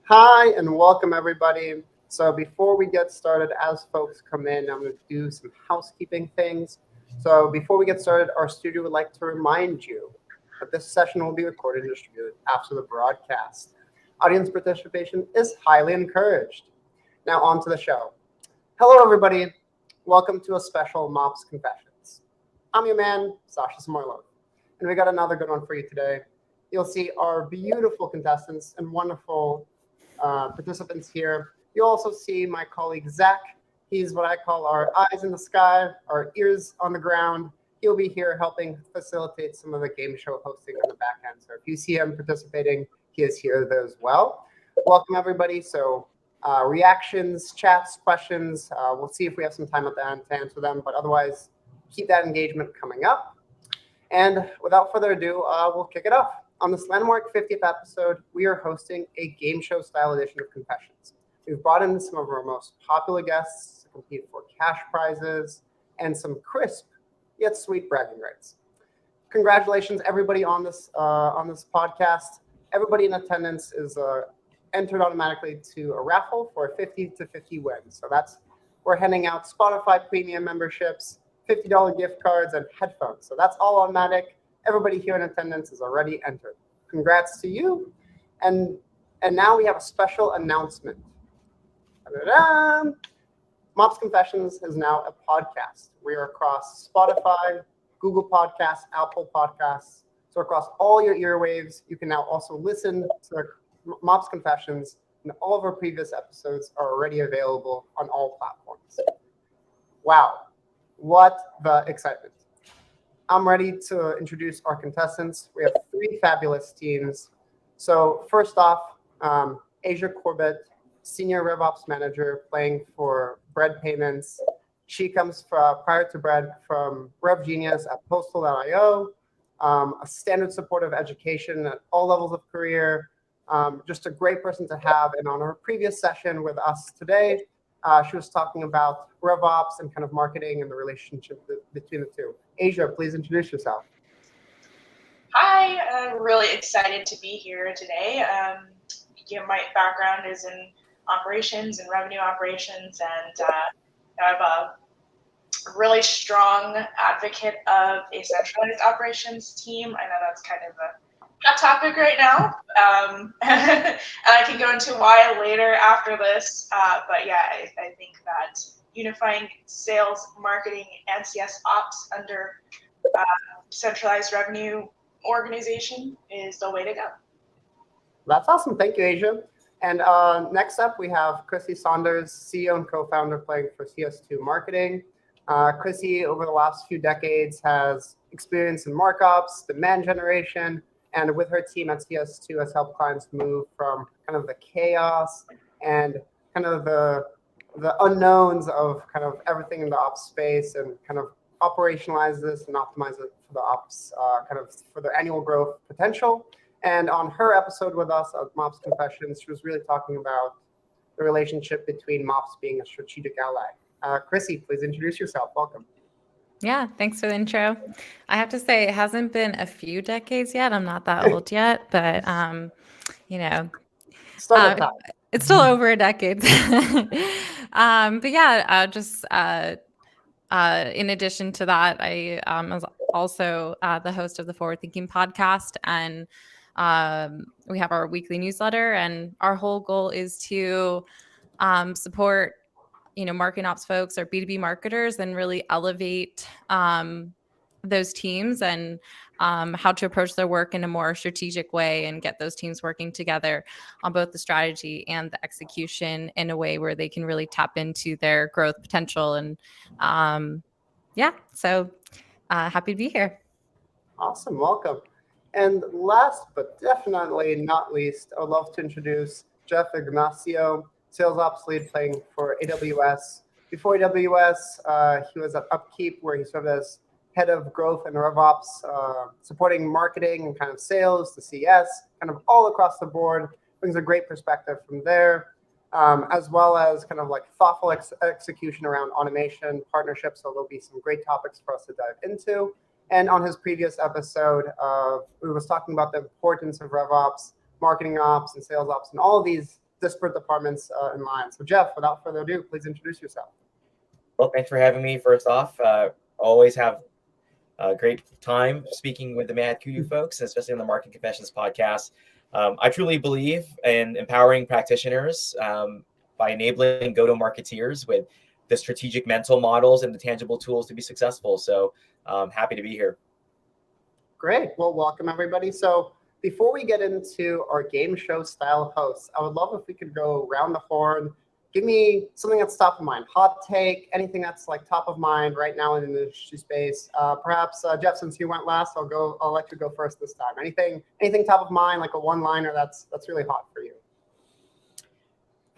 Hi, and welcome everybody. So before we get started, as folks come in, I'm going to do some housekeeping things. So before we get started, our studio would like to remind you that this session will be recorded and distributed after the broadcast. Audience participation is highly encouraged. Now on to the show. Hello everybody. Welcome to a special MOPS Confessions. I'm your man, Sasha Smorlov, and we got another good one for you today. You'll see our beautiful contestants and wonderful participants here. You'll also see my colleague Zach. He's what I call our eyes in the sky, our ears on the ground. He'll be here helping facilitate some of the game show hosting on the back end. So if you see him participating, he is here as well. Welcome everybody. So reactions, chats, questions. We'll see if we have some time at the end to answer them, but otherwise keep that engagement coming up. And without further ado, we'll kick it off. On this landmark 50th episode, we are hosting a game show style edition of Confessions. We've brought in some of our most popular guests to compete for cash prizes and some crisp yet sweet bragging rights. Congratulations, everybody on this podcast. Everybody in attendance is entered automatically to a raffle for a 50 to 50 win. So we're handing out Spotify premium memberships, $50 gift cards, and headphones. So that's all automatic. Everybody here in attendance is already entered. Congrats to you. And now we have a special announcement. Ta-da-da! Mops Confessions is now a podcast. We are across Spotify, Google Podcasts, Apple Podcasts. So across all your earwaves, you can now also listen to Mops Confessions, and all of our previous episodes are already available on all platforms. Wow, what the excitement. I'm ready to introduce our contestants. We have three fabulous teams. So first off, Asia Corbett, Senior RevOps Manager playing for Bread Payments. She comes prior to Bread from RevGenius at Postal.io, a standard support of education at all levels of career, just a great person to have. And on her previous session with us today, she was talking about RevOps and kind of marketing and the relationship between the two. Asia, please introduce yourself. Hi, I'm really excited to be here today. My background is in operations and revenue operations, and I'm a really strong advocate of a centralized operations team. I know that's kind of a hot topic right now, and I can go into why later after this. But yeah, I think that unifying sales, marketing, and CS ops under centralized revenue organization is the way to go. That's awesome. Thank you, Asia. And next up, we have Chrissy Saunders, CEO and co-founder playing for CS2 Marketing. Chrissy, over the last few decades, has experience in markups, demand generation, and with her team at CS2 has helped clients move from kind of the chaos and kind of the unknowns of kind of everything in the ops space and kind of operationalize this and optimize it for the ops, kind of for the annual growth potential. And on her episode with us at Mops Confessions, she was really talking about the relationship between Mops being a strategic ally. Chrissy, please introduce yourself. Welcome. Yeah, thanks for the intro. I have to say it hasn't been a few decades yet. I'm not that old yet, but it's still over a decade. But yeah, just in addition to that, I was also the host of the Forward Thinking podcast, and we have our weekly newsletter, and our whole goal is to support marketing ops folks or B2B marketers and really elevate those teams and how to approach their work in a more strategic way and get those teams working together on both the strategy and the execution in a way where they can really tap into their growth potential. And so happy to be here. Awesome. Welcome. And last but definitely not least, I would love to introduce Jeff Ignacio, sales ops lead playing for AWS. Before AWS, he was at Upkeep, where he served as head of growth and RevOps, supporting marketing and kind of sales, the CS, kind of all across the board. Brings a great perspective from there, as well as kind of like thoughtful execution around automation, partnerships. So there'll be some great topics for us to dive into. And on his previous episode, we was talking about the importance of RevOps, marketing ops, and sales ops, and all of these disparate departments in line. So Jeff, without further ado, please introduce yourself. Well, thanks for having me. First off, always have a great time speaking with the Mad Kudu folks, especially on the Marketing Confessions podcast. I truly believe in empowering practitioners by enabling go-to-marketeers with the strategic mental models and the tangible tools to be successful. So happy to be here. Great. Well, welcome everybody. So before we get into our game show style hosts, I would love if we could go around the horn. Give me something that's top of mind, hot take, anything that's like top of mind right now in the industry space. Perhaps Jeff, since you went last, I'll let you go first this time. Anything top of mind, like a one-liner that's really hot for you?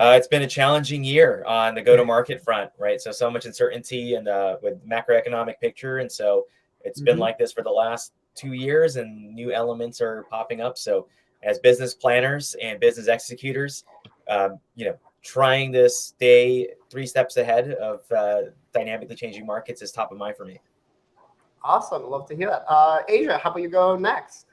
It's been a challenging year on the go-to-market front, right? So much uncertainty and with macroeconomic picture, and so it's been like this for the last 2 years, and new elements are popping up. So as business planners and business executors, trying to stay 3 steps ahead of dynamically changing markets is top of mind for me. Awesome. Love to hear that. Asia, how about you go next?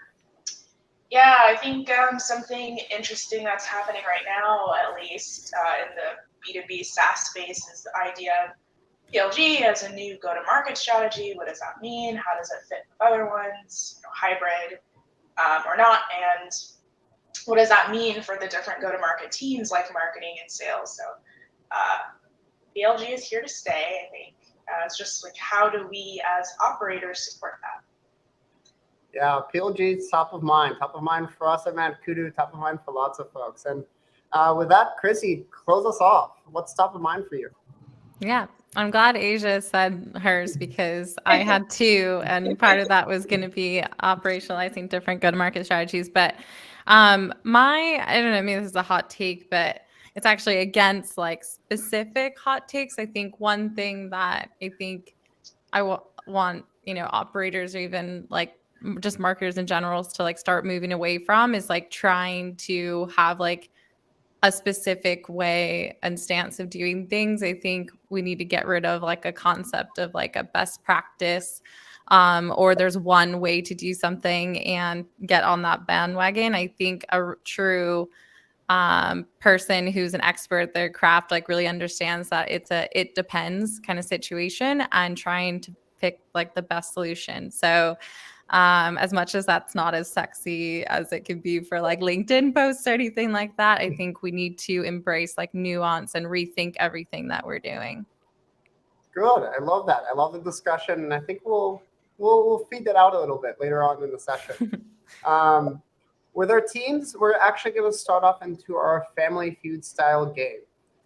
Yeah, I think something interesting that's happening right now, at least in the B2B SaaS space, is the idea of PLG as a new go-to-market strategy. What does that mean? How does it fit with other ones, hybrid or not? And what does that mean for the different go-to-market teams like marketing and sales? So PLG is here to stay, I think. It's just like, how do we as operators support that? Yeah, PLG is top of mind for us at Mad Kudu, top of mind for lots of folks. And with that, Chrissy, close us off. What's top of mind for you? Yeah, I'm glad Asia said hers because I had 2, and part of that was going to be operationalizing different go-to-market strategies. But I don't know, maybe this is a hot take, but it's actually against like specific hot takes. I think one thing that I think I want, operators or even like just marketers in general to like start moving away from is like trying to have like a specific way and stance of doing things. I think we need to get rid of like a concept of like a best practice or there's one way to do something and get on that bandwagon. I think a true person who's an expert at their craft like really understands that it depends kind of situation and trying to pick like the best solution. So as much as that's not as sexy as it could be for like LinkedIn posts or anything like that, I think we need to embrace like nuance and rethink everything that we're doing. Good. I love that. I love the discussion, and I think we'll feed that out a little bit later on in the session. With our teams, we're actually going to start off into our Family Feud style game.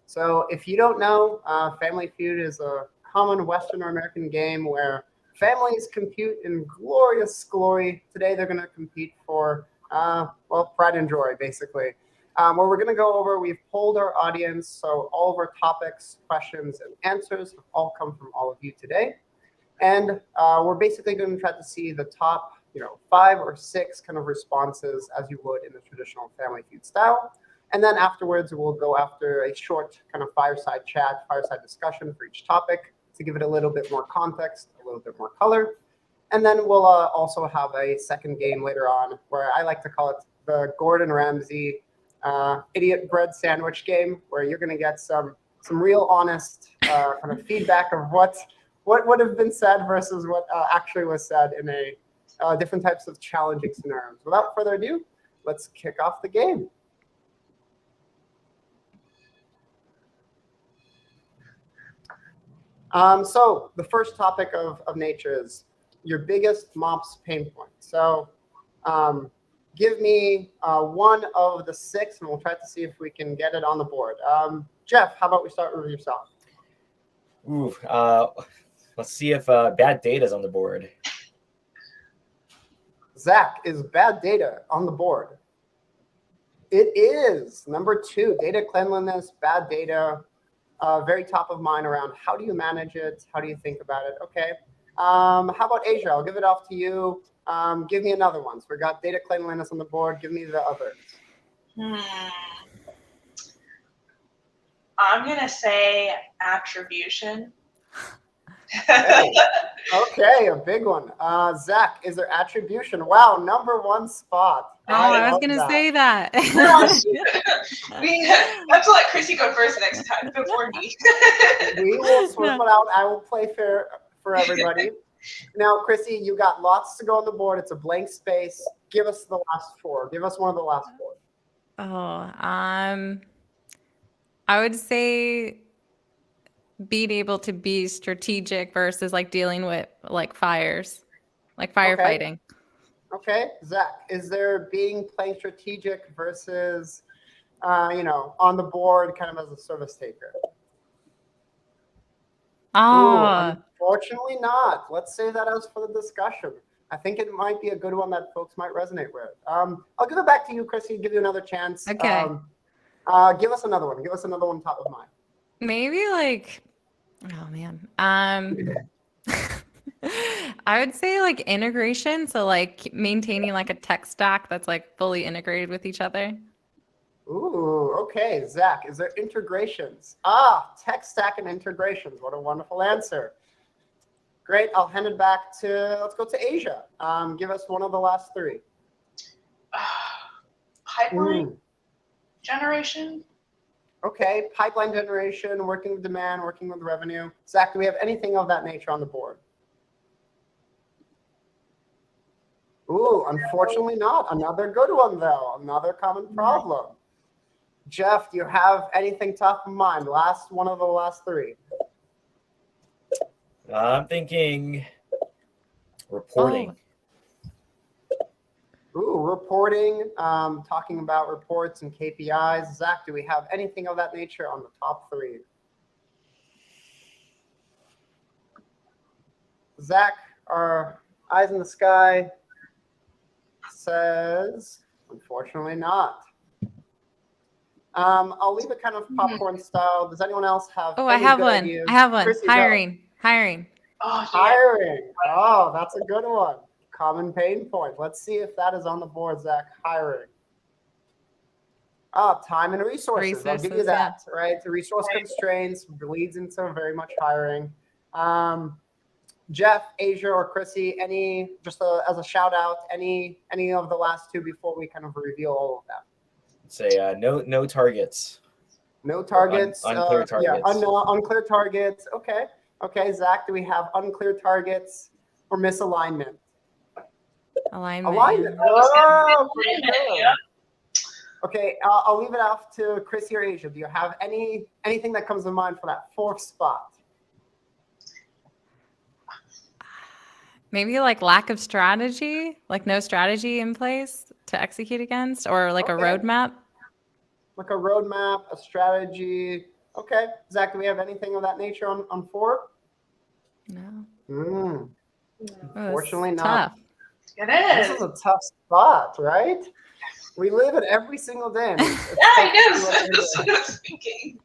So if you don't know, Family Feud is a common Western or American game where families compete in glorious glory. Today, they're going to compete for, pride and joy, basically. Where we're going to go over, we've polled our audience, so all of our topics, questions, and answers have all come from all of you today. And we're basically going to try to see the top 5 or 6 kind of responses as you would in the traditional Family Feud style. And then afterwards, we'll go after a short kind of fireside chat, fireside discussion for each topic to give it a little bit more context, a little bit more color. And then we'll also have a second game later on where I like to call it the Gordon Ramsay idiot bread sandwich game, where you're going to get some real honest kind of feedback of what would have been said versus what actually was said in a different types of challenging scenarios. Without further ado, let's kick off the game. So the first topic of nature is your biggest MOPS pain point. So give me one of the 6, and we'll try to see if we can get it on the board. Jeff, how about we start with yourself? Ooh, let's see if bad data is on the board. Zach, is bad data on the board? It is. Number 2, data cleanliness, bad data. Very top of mind around how do you manage it? How do you think about it? Okay. How about Asia? I'll give it off to you. Give me another one. So we got data cleanliness on the board. Give me the others. I'm going to say attribution. Okay, a big one. Zach, is there attribution? Wow, #1 spot. Oh, I was love gonna that. say that. We have to let Chrissy go first next time before me. We will sort it out. I will play fair for everybody. Now, Chrissy, you got lots to go on the board. It's a blank space. Give us the last 4. Give us one of the last 4. Oh, I would say being able to be strategic versus like dealing with like fires, like firefighting. Okay, Zach, is there playing strategic versus, on the board kind of as a service taker? Oh, Unfortunately not. Let's say that as for the discussion. I think it might be a good one that folks might resonate with. I'll give it back to you, Chrissy, give you another chance. okay. Give us another one. Give us another one top of mind. Maybe like, oh man. I would say like integration. So like maintaining like a tech stack that's like fully integrated with each other. Ooh, okay. Zach, is there integrations? Tech stack and integrations. What a wonderful answer. Great. I'll hand it back let's go to Asia. Give us one of the last 3. Pipeline generation. Okay, pipeline generation, working with demand, working with revenue. Zach, do we have anything of that nature on the board? Ooh, unfortunately not. Another good one, though. Another common problem. Jeff, do you have anything top of mind? Last one of the last 3. I'm thinking reporting. Ooh, reporting, talking about reports and KPIs. Zach, do we have anything of that nature on the top 3? Zach, our eyes in the sky says, unfortunately not. I'll leave it kind of popcorn style. Does anyone else have Oh, any I have good one. ideas? I have one. Chrissy, Hiring. Oh, yeah. Hiring. Oh, that's a good one. Common pain point. Let's see if that is on the board, Zach. Hiring. Time and resources. I'll give you that, right? The resource constraints leads into very much hiring. Jeff, Asia, or Chrissy, as a shout out, any of the last 2 before we kind of reveal all of them? Say no targets. No targets. Unclear targets. Unclear targets. Okay, Zach, do we have unclear targets or misalignment? Alignment. Oh, pretty good. Okay, I'll leave it off to Chrissy or Asia. Do you have anything that comes to mind for that 4th spot? Maybe like lack of strategy, like no strategy in place to execute against, or like a roadmap. Like a roadmap, a strategy. Okay, Zach, do we have anything of that nature on 4? No. Unfortunately not. Tough. It is. This is a tough spot, right? We live it every single day. I know. That's what I was thinking.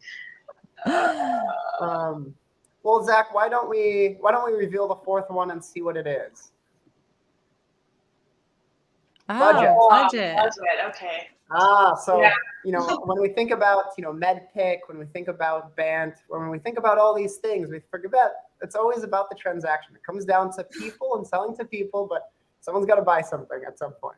Well, Zach, why don't we reveal the 4th one and see what it is? Budget. Okay. When we think about MedPick, when we think about Bant, when we think about all these things, we forget it's always about the transaction. It comes down to people and selling to people, but someone's got to buy something at some point.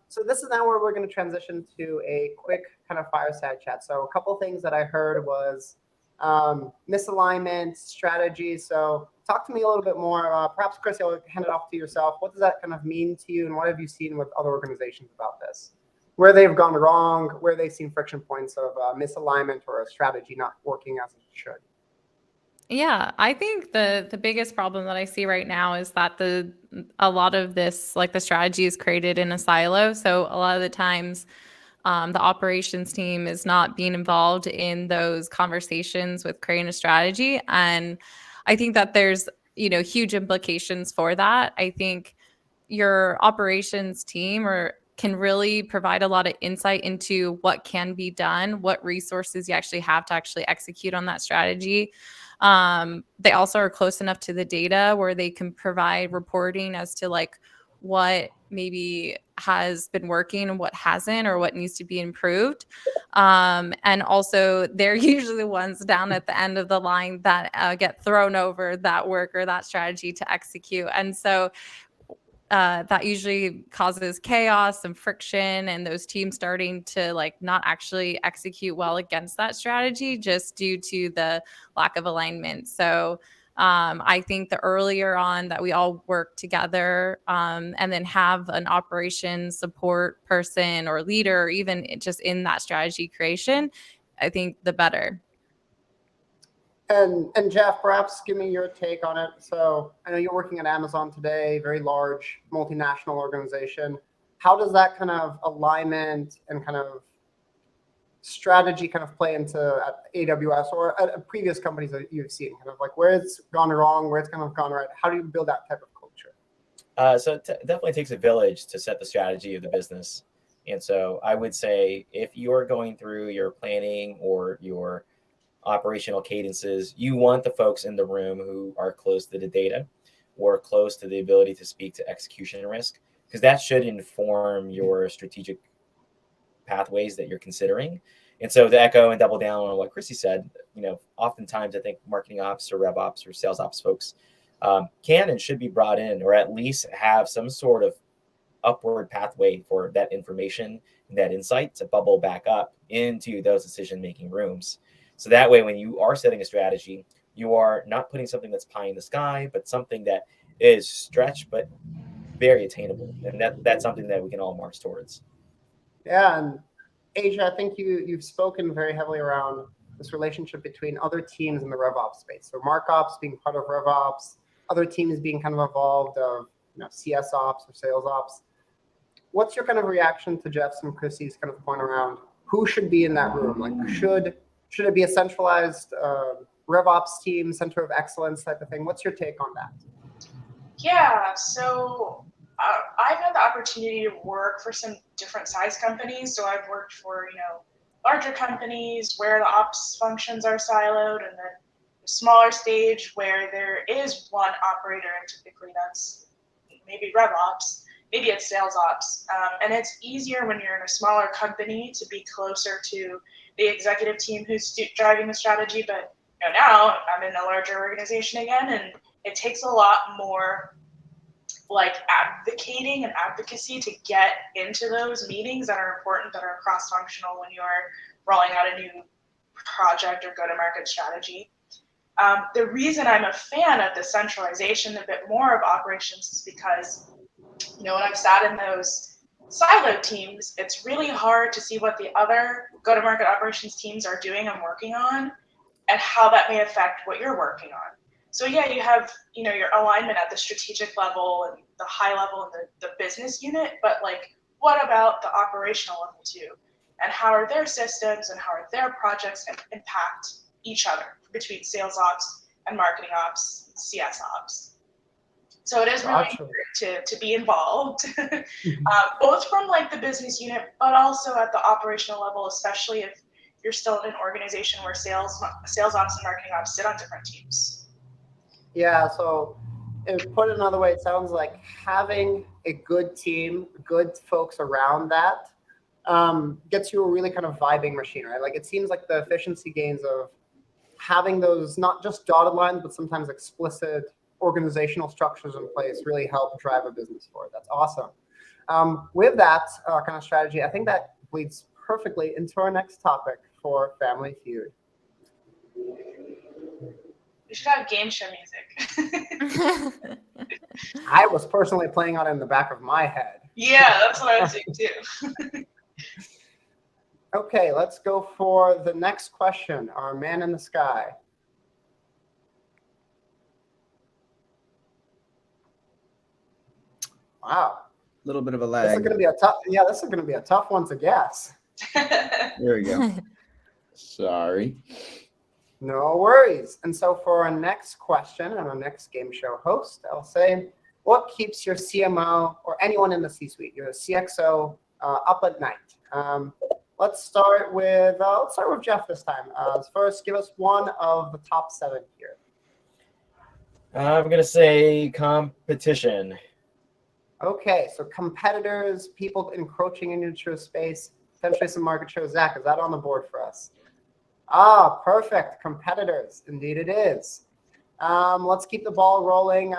So this is now where we're going to transition to a quick kind of fireside chat. So a couple things that I heard was misalignment, strategy. So talk to me a little bit more. Perhaps, Chris, I'll hand it off to yourself. What does that kind of mean to you, and what have you seen with other organizations about this? Where they've gone wrong, where they've seen friction points of misalignment or a strategy not working as it should? Yeah, I think the biggest problem that I see right now is that a lot of this, like the strategy is created in a silo. So a lot of the times the operations team is not being involved in those conversations with creating a strategy. And I think that there's, huge implications for that. I think your operations team can really provide a lot of insight into what can be done, what resources you actually have to actually execute on that strategy. They also are close enough to the data where they can provide reporting as to like what maybe has been working and what hasn't, or what needs to be improved. And also, they're usually the ones down at the end of the line that get thrown over that work or that strategy to execute. And so that usually causes chaos and friction, and those teams starting to like not actually execute well against that strategy just due to the lack of alignment. So I think the earlier on that we all work together, and then have an operations support person or leader, or even just in that strategy creation, I think the better. And Jeff, perhaps give me your take on it. So I know you're working at Amazon today, very large multinational organization. How does that kind of alignment and kind of strategy kind of play into AWS or at previous companies that you've seen? Kind of like where it's gone wrong, where it's kind of gone right. How do you build that type of culture? So it definitely takes a village to set the strategy of the business. And so I would say if you're going through your planning or your operational cadences, you want the folks in the room who are close to the data or close to the ability to speak to execution risk, because that should inform your strategic pathways that you're considering. And so to echo and double down on what Chrissy said, oftentimes I think marketing ops or rev ops or sales ops folks can and should be brought in, or at least have some sort of upward pathway for that information and that insight to bubble back up into those decision-making rooms. So that way, when you are setting a strategy, you are not putting something that's pie in the sky, but something that is stretched, but very attainable. And that's something that we can all march towards. Yeah, and Asia, I think you've spoken very heavily around this relationship between other teams in the RevOps space. So MarkOps being part of RevOps, other teams being kind of involved of CS ops or sales ops. What's your kind of reaction to Jeff's and Chrissy's kind of point around who should be in that room? Like should it be a centralized RevOps team, center of excellence type of thing? What's your take on that? Yeah, so I've had the opportunity to work for some different size companies. So I've worked for, larger companies where the ops functions are siloed, and then a smaller stage where there is one operator, and typically that's maybe RevOps, maybe it's sales ops. And it's easier when you're in a smaller company to be closer to the executive team who's driving the strategy. But now I'm in a larger organization again, and it takes a lot more like advocating and advocacy to get into those meetings that are important, that are cross-functional when you're rolling out a new project or go-to-market strategy. The reason I'm a fan of the centralization a bit more of operations is because, when I've sat in those siloed teams, it's really hard to see what the other go-to-market operations teams are doing and working on, and how that may affect what you're working on. So yeah, you have, your alignment at the strategic level and the high level and the business unit, but like, what about the operational level too? And how are their systems and how are their projects impact each other between sales ops and marketing ops, CS ops? So it is really important to be involved, both from like the business unit, but also at the operational level, especially if you're still in an organization where sales ops and marketing ops sit on different teams. Yeah, so put it another way, it sounds like having a good team, good folks around that gets you a really kind of vibing machine, right? Like it seems like the efficiency gains of having those not just dotted lines, but sometimes explicit organizational structures in place really help drive a business forward. That's awesome. With that kind of strategy, I think that leads perfectly into our next topic for Family Feud. We should have game show music. I was personally playing on it in the back of my head. Yeah, that's what I was doing too. Okay, let's go for the next question. Our man in the sky. Wow. A little bit of a lag. This is going to be a tough. Yeah, this is going to be a tough one to guess. There we go. Sorry. No worries. And so for our next question and our next game show host, I'll say, what keeps your CMO or anyone in the C-suite, your CXO, up at night? Let's start with Jeff this time. First, give us one of the top 7 here. I'm going to say competition. Okay, so competitors, people encroaching into a space, potentially some market share. Zach, is that on the board for us? Ah, perfect. Competitors. Indeed it is. Let's keep the ball rolling.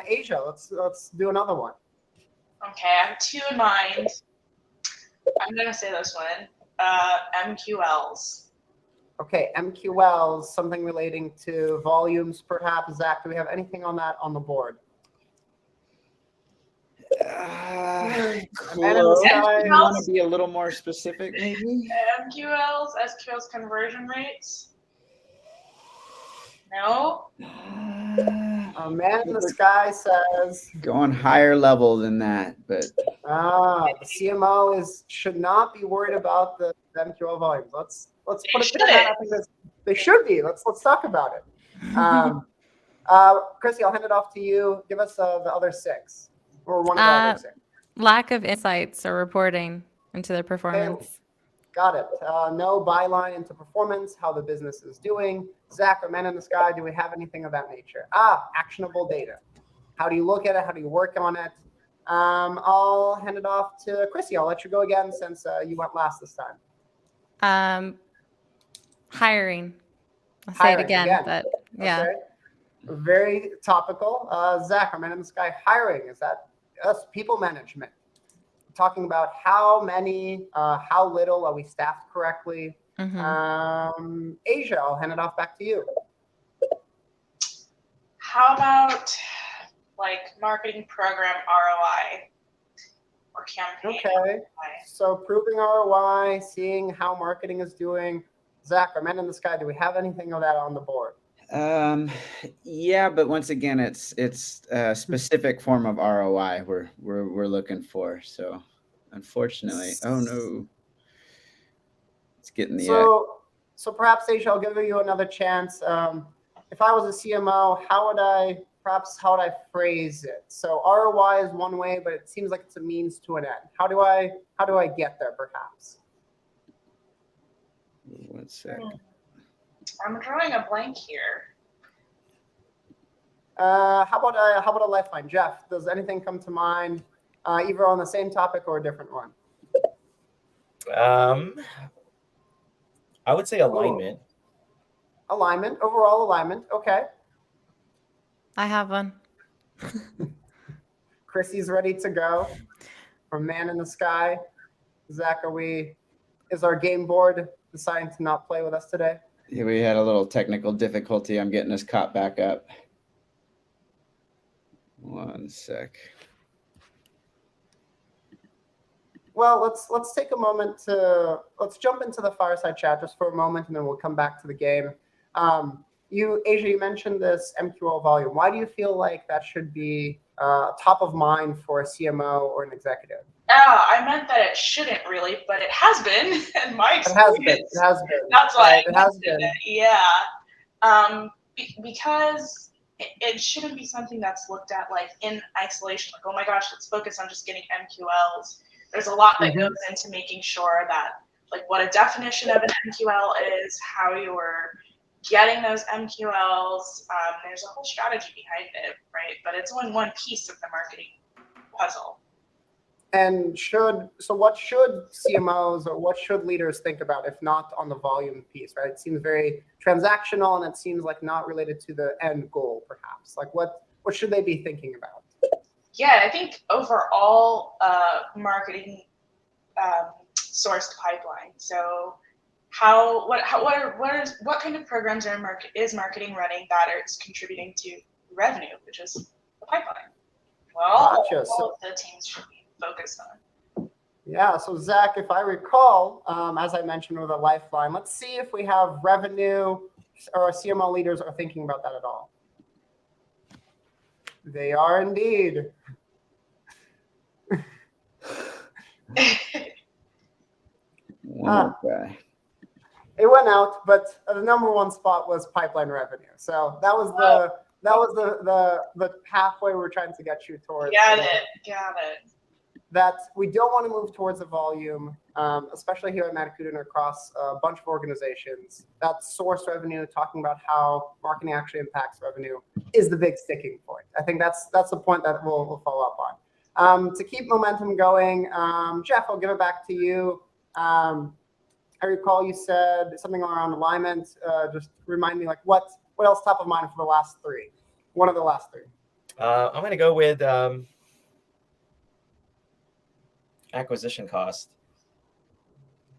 Asia, let's do another one. Okay, I have two in mind. I'm gonna say this one. MQLs. Okay, MQLs, something relating to volumes, perhaps. Zach, do we have anything on that on the board? Close. You want to be a little more specific, maybe? MQLs, SQLs conversion rates. No. A man in the sky says. Going higher level than that, but. The CMO should not be worried about the MQL volumes. Let's put it in that. I think they should be. Let's talk about it. Chrissy, I'll hand it off to you. Give us the other six, or one of the other six. Lack of insights or reporting into their performance. Okay. Got it. No byline into performance, how the business is doing. Zach, or man in the sky, do we have anything of that nature? Actionable data. How do you look at it? How do you work on it? I'll hand it off to Chrissy. I'll let you go again since you went last this time. Hiring. I'll say it again, but yeah. Okay. Very topical. Zach, our man in the sky, hiring. Is that us? People management. Talking about how many, how little are we staffed correctly? Mm-hmm. Asia, I'll hand it off back to you. How about like marketing program ROI or campaign? Okay. ROI? So proving ROI, seeing how marketing is doing. Zach, our man in the sky, do we have anything of that on the board? Yeah, but once again, it's a specific form of ROI we're looking for. So unfortunately, oh no, it's getting the so perhaps Asia, I'll give you another chance. If I was a CMO, how would I phrase it? So ROI is one way, but it seems like it's a means to an end. How do I get there, perhaps? 1 sec. I'm drawing a blank here. How about a lifeline? Jeff, does anything come to mind, either on the same topic or a different one? I would say alignment. Overall alignment. Okay. I have one. Chrissy's ready to go. From man in the sky. Zach, is our game board deciding to not play with us today? Yeah, we had a little technical difficulty. I'm getting us caught back up. 1 sec. Well, let's take a moment let's jump into the fireside chat just for a moment, and then we'll come back to the game. Asia, you mentioned this MQL volume. Why do you feel like that should be top of mind for a CMO or an executive? I meant that it shouldn't really, but it has been in my experience. It has been. That's why it has been. Yeah. Because it shouldn't be something that's looked at like in isolation. Like, oh my gosh, let's focus on just getting MQLs. There's a lot that goes into making sure that like what a definition of an MQL is, how you're getting those MQLs. There's a whole strategy behind it, right? But it's only one piece of the marketing puzzle. And what should CMOs or what should leaders think about if not on the volume piece, right? It seems very transactional and it seems like not related to the end goal, perhaps. Like what should they be thinking about? Yeah, I think overall marketing sourced pipeline. So what kind of programs is marketing running that is contributing to revenue, which is the pipeline? Well, gotcha. all of the teams should be focused on. Yeah, so Zach, if I recall, as I mentioned with a lifeline, let's see if we have revenue or CMO leaders are thinking about that at all. They are indeed. Okay. It went out, but the number one spot was pipeline revenue. So that was the pathway we're trying to get you towards. Got it. That we don't want to move towards a volume, especially here at Matakuda and across a bunch of organizations. That source revenue, talking about how marketing actually impacts revenue, is the big sticking point. I think that's the point that we'll follow up To keep momentum going, Jeff, I'll give it back to you. I recall you said something around alignment. Just remind me, like, what else top of mind for the last three? One of the last three. I'm going to go with acquisition cost.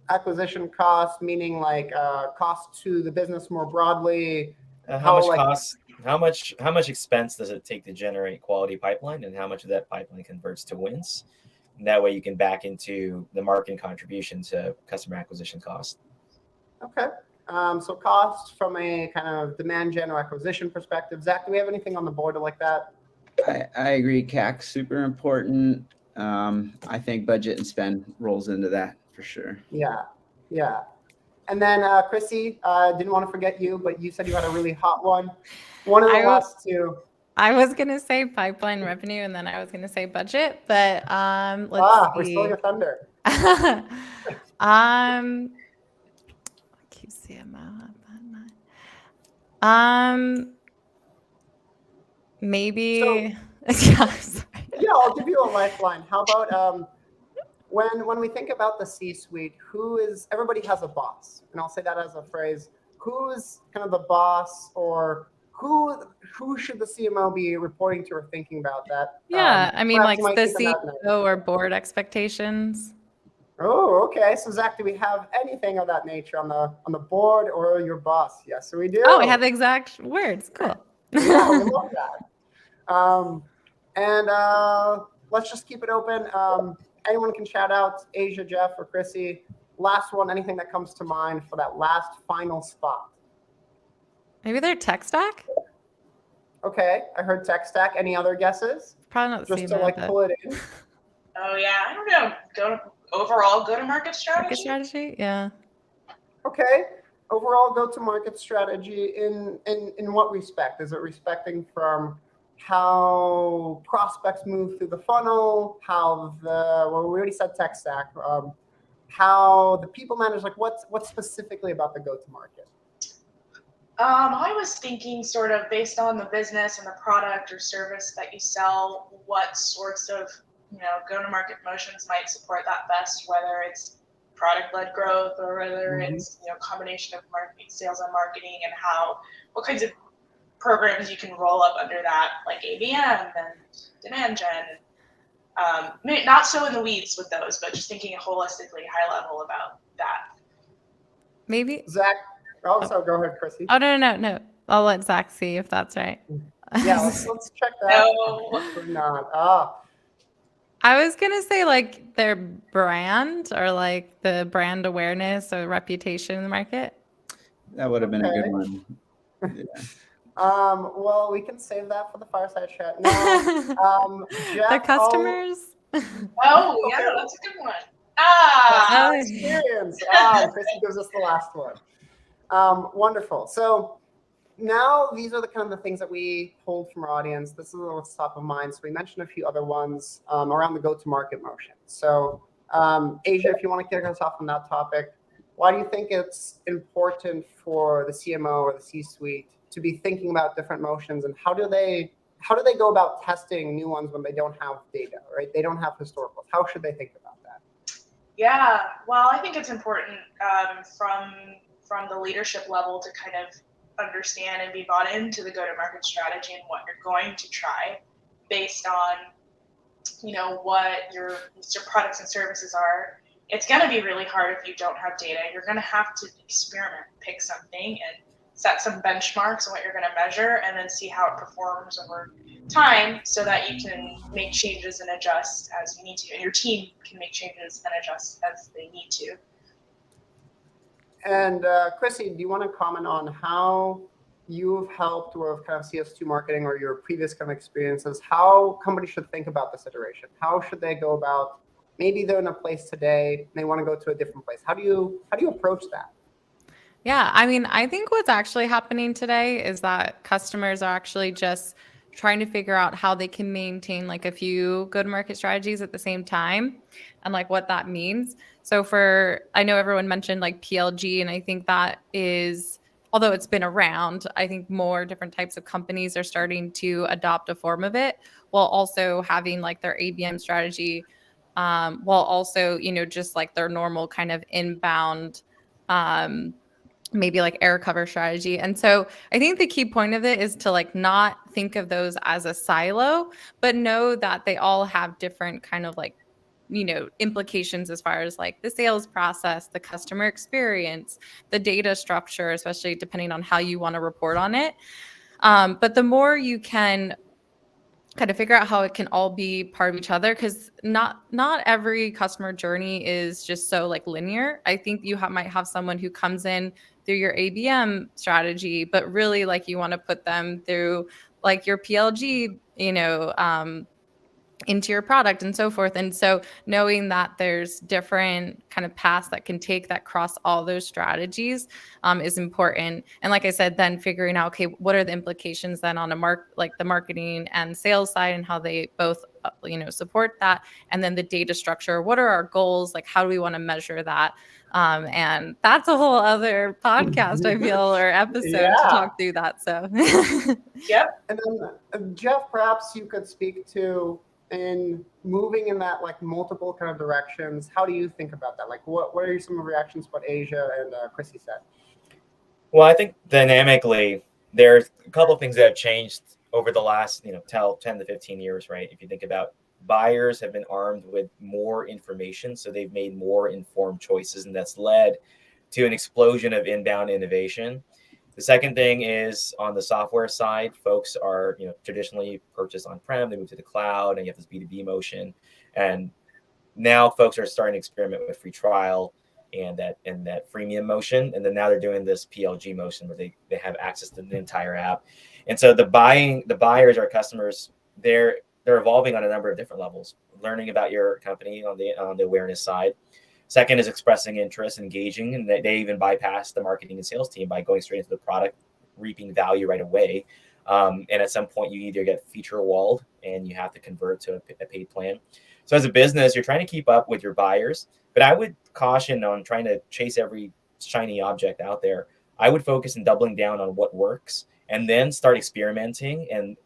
Acquisition cost, meaning like cost to the business more broadly. How much expense does it take to generate quality pipeline, and how much of that pipeline converts to wins? And that way you can back into the marketing contribution to customer acquisition cost. Okay. So cost from a kind of demand gen or acquisition perspective. Zach, do we have anything on the board like that? I agree. CAC super important. I think budget and spend rolls into that for sure. Yeah. And then Chrissy, didn't want to forget you, but you said you had a really hot one. One of the last two. I was gonna say pipeline revenue, and then I was gonna say budget, but let's see. We're still your thunder. Maybe. Yeah, I'll give you a lifeline. How about when we think about the C-suite, everybody has a boss, and I'll say that as a phrase. Who's kind of the boss, or who should the CMO be reporting to or thinking about that? Yeah, I mean, like the CEO or board expectations. Oh, okay. So Zach, do we have anything of that nature on the board or your boss? Yes, we do. Oh, we have the exact words. Cool. Yeah, we love that. And let's just keep it open. Anyone can shout out, Asia, Jeff, or Chrissy. Last one, anything that comes to mind for that last final spot. Maybe their tech stack? Okay, I heard tech stack. Any other guesses? Probably not the just to like pull it in. Oh yeah, I don't know. Overall go-to-market strategy. Yeah. Okay. Overall go-to-market strategy in what respect? Is it respecting from how prospects move through the funnel, we already said tech stack, how the people manage, like what specifically about the go-to-market? I was thinking sort of based on the business and the product or service that you sell, what sorts of go-to-market motions might support that best, whether it's product-led growth or whether it's combination of marketing, sales and marketing, and what kinds of programs you can roll up under that, like ABM and demand gen. Not so in the weeds with those, but just thinking holistically, high level about that. Maybe Zach. Also, go ahead, Chrissy. Oh no. I'll let Zach see if that's right. Yeah, let's check that. No, we're not. I was gonna say like their brand or like the brand awareness or reputation in the market. That would have been a good one. Yeah. Well, we can save that for the fireside chat. No, Jeff, the customers. Oh yeah, that's a good one. Experience. Chrissy gives us the last one. Wonderful. So now these are the kind of the things that we pulled from our audience. This is what's top of mind. So we mentioned a few other ones around the go-to-market motion. So Asia, if you want to kick us off on that topic, why do you think it's important for the CMO or the C-suite to be thinking about different motions, and how do they go about testing new ones when they don't have data, right? They don't have historicals. How should they think about that? Yeah, well, I think it's important from the leadership level to kind of understand and be bought into the go-to-market strategy and what you're going to try based on, what your products and services are. It's going to be really hard if you don't have data. You're going to have to experiment, pick something and set some benchmarks on what you're going to measure, and then see how it performs over time so that you can make changes and adjust as you need to. And your team can make changes and adjust as they need to. And Chrissy, do you want to comment on how you've helped with kind of CS2 marketing or your previous kind of experiences, how companies should think about this iteration? How should they go about, maybe they're in a place today and they want to go to a different place. How do you approach that? Yeah, I mean, I think what's actually happening today is that customers are actually just trying to figure out how they can maintain like a few go-to-market strategies at the same time and like what that means. So I know everyone mentioned like PLG, and I think that is although it's been around, I think more different types of companies are starting to adopt a form of it, while also having like their ABM strategy, while also, just like their normal kind of inbound, maybe like air cover strategy. And so I think the key point of it is to like not think of those as a silo, but know that they all have different kind of like, implications as far as like the sales process, the customer experience, the data structure, especially depending on how you want to report on it. But the more you can kind of figure out how it can all be part of each other, because not every customer journey is just so like linear. I think you might have someone who comes in through your ABM strategy, but really like you want to put them through like your PLG, into your product and so forth. And so knowing that there's different kind of paths that can take that cross all those strategies is important. And like I said, then figuring out, okay, what are the implications then on like the marketing and sales side and how they both, support that. And then the data structure, what are our goals? Like, how do we want to measure that? And that's a whole other podcast, I feel, or episode to talk through that. So, Yep. And then Jeff, perhaps you could speak to, in moving in that like multiple kind of directions, how do you think about that? Like, what are some of the reactions to what Asia and Chrissy said? Well, I think dynamically, there's a couple of things that have changed over the last, 10 to 15 years, right? If you think about, buyers have been armed with more information, so they've made more informed choices, and that's led to an explosion of inbound innovation. The second thing is on the software side, folks are, traditionally purchased on-prem, they move to the cloud, and you have this B2B motion. And now folks are starting to experiment with free trial and that freemium motion. And then now they're doing this PLG motion where they have access to the entire app. And so the buyers, our customers, they're evolving on a number of different levels, learning about your company on the awareness side. Second is expressing interest, engaging, and they even bypass the marketing and sales team by going straight into the product, reaping value right away. And at some point, you either get feature walled and you have to convert to a paid plan. So as a business, you're trying to keep up with your buyers, but I would caution on trying to chase every shiny object out there. I would focus on doubling down on what works and then start experimenting and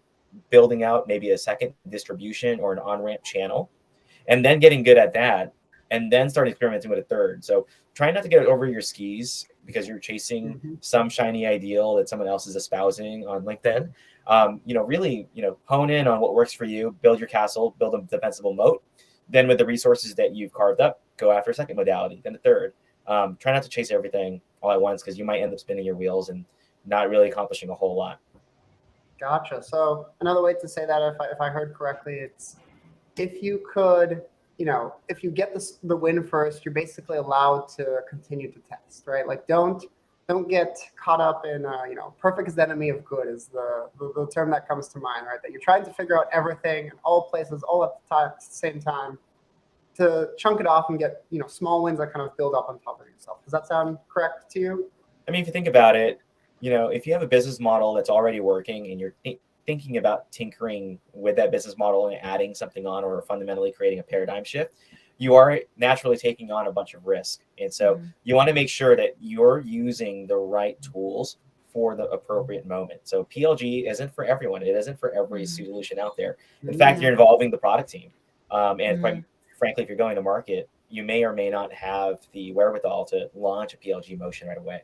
building out maybe a second distribution or an on-ramp channel, and then getting good at that, and then start experimenting with a third. So try not to get over your skis because you're chasing some shiny ideal that someone else is espousing on LinkedIn. Really, hone in on what works for you, build your castle, build a defensible moat. Then with the resources that you've carved up, go after a second modality, then a third. Try not to chase everything all at once, because you might end up spinning your wheels and not really accomplishing a whole lot. Gotcha. So another way to say that, if I heard correctly, it's if you could, if you get the win first, you're basically allowed to continue to test, right? Like don't get caught up in, perfect is the enemy of good is the term that comes to mind, right? That you're trying to figure out everything in all places, all at the same time, to chunk it off and get, small wins that kind of build up on top of yourself. Does that sound correct to you? I mean, if you think about it, if you have a business model that's already working and you're thinking about tinkering with that business model and adding something on, or fundamentally creating a paradigm shift, you are naturally taking on a bunch of risk. And so you want to make sure that you're using the right tools for the appropriate moment. So PLG isn't for everyone. It isn't for every solution out there. In fact, you're involving the product team. And quite frankly, if you're going to market, you may or may not have the wherewithal to launch a PLG motion right away.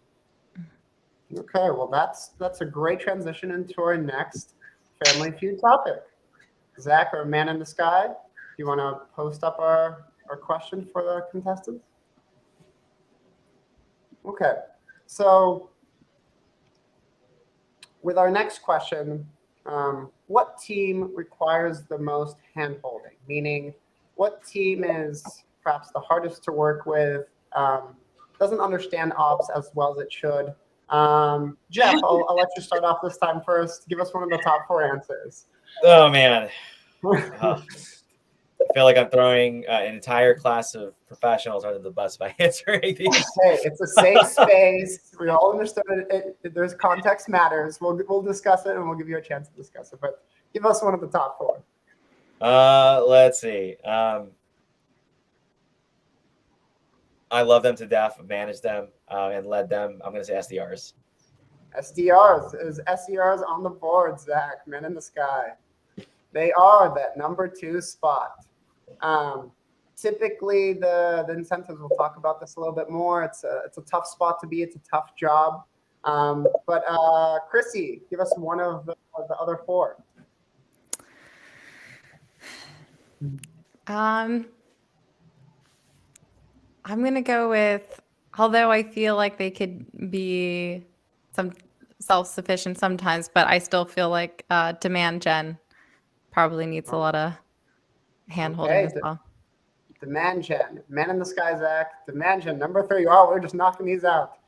Okay, well, that's a great transition into our next Family Feud topic. Zach, our man in the sky, do you want to post up our question for the contestants? Okay, so with our next question, what team requires the most hand-holding? Meaning, what team is perhaps the hardest to work with, doesn't understand ops as well as it should? Jeff, I'll let you start off this time first. Give us one of the top 4 answers. Oh, man. I feel like I'm throwing an entire class of professionals under the bus by answering these. Hey, it's a safe space. We all understood it. There's context matters. We'll discuss it, and we'll give you a chance to discuss it. But give us one of the top 4. Let's see. I love them to death. I've managed them and led them. I'm going to say SDRs. SDRs on the board, Zach, men in the sky. They are that number 2 spot. Typically, the incentives, we'll talk about this a little bit more. It's a tough spot to be. It's a tough job. But Chrissy, give us one of the other 4. I'm going to go with, although I feel like they could be some self-sufficient sometimes, but I still feel like demand gen probably needs a lot of hand-holding as well. Demand gen, man in the sky, Zach. Demand gen, number 3. Oh, we're just knocking these out.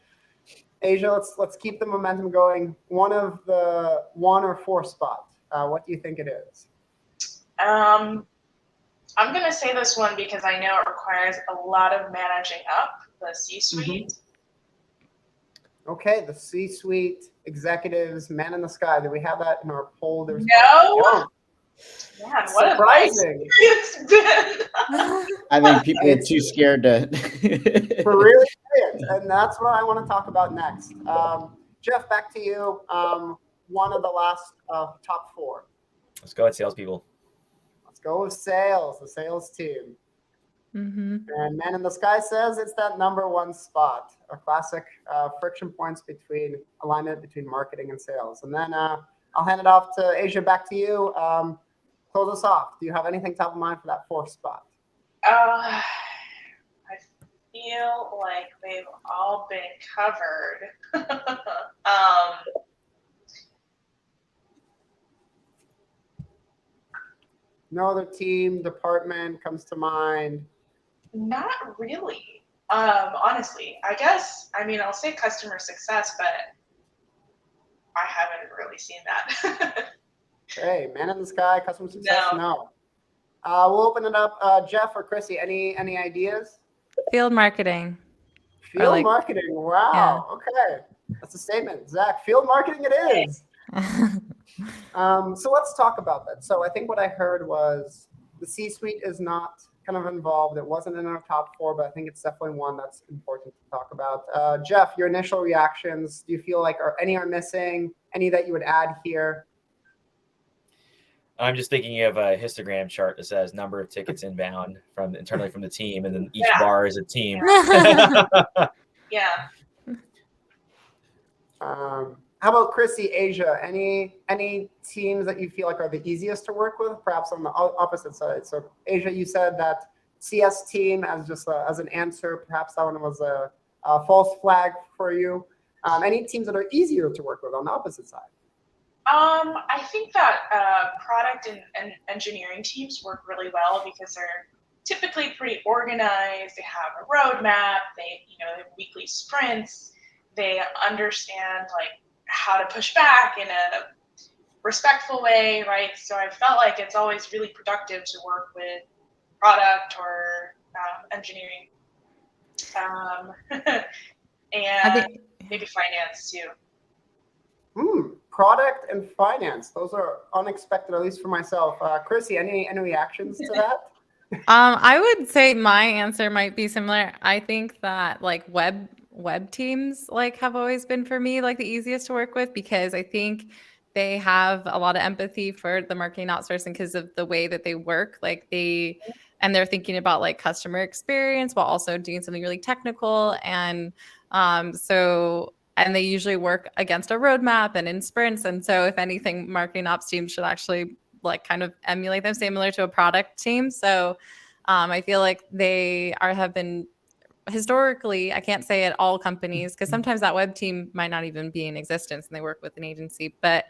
Asia, let's keep the momentum going. One of the 1 or 4 spot. What do you think it is? I'm going to say this one because I know it requires a lot of managing up, the C-suite. Okay, the C-suite executives, man in the sky. Do we have that in our poll? No. Man, what surprising. It's been. I think people are too scared to. For really it, and that's what I want to talk about next. Jeff, back to you. One of the last top 4. Let's go with salespeople. Let's go with sales, the sales team. Mm-hmm. And Man in the Sky says it's that number 1 spot, a classic friction points between alignment between marketing and sales. And then I'll hand it off to Asia, back to you. Close us off. Do you have anything top of mind for that 4th spot? I feel like they've all been covered. No other team, department comes to mind? Not really. Honestly, I guess, I'll say customer success, but I haven't really seen that. Okay, Man in the Sky, customer success, no. We'll open it up. Jeff or Chrissy, any ideas? Field marketing. Field marketing, wow. Yeah. Okay, that's a statement. Zach, field marketing it is. So let's talk about that. So I think what I heard was the C-suite is not kind of involved. It wasn't in our top 4, but I think it's definitely one that's important to talk about. Jeff, your initial reactions, do you feel like any are missing? Any that you would add here? I'm just thinking of a histogram chart that says number of tickets inbound from internally from the team, and then each bar is a team. Yeah. How about Chrissy, Asia? Any teams that you feel like are the easiest to work with, perhaps on the opposite side? So Asia, you said that CS team as just as an answer. Perhaps that one was a false flag for you. Any teams that are easier to work with on the opposite side? I think that product and engineering teams work really well because they're typically pretty organized. They have a roadmap. They have weekly sprints. They understand how to push back in a respectful way, right? So I felt like it's always really productive to work with product or engineering, and maybe finance too. Product and finance; those are unexpected, at least for myself. Chrissy, any reactions to that? I would say my answer might be similar. I think that web teams have always been for me the easiest to work with because I think they have a lot of empathy for the marketing outsourcing because of the way that they work. They're thinking about customer experience while also doing something really technical. And and they usually work against a roadmap and in sprints. And so if anything, marketing ops teams should actually kind of emulate them, similar to a product team. So I feel like they have been historically, I can't say at all companies, because sometimes that web team might not even be in existence and they work with an agency. But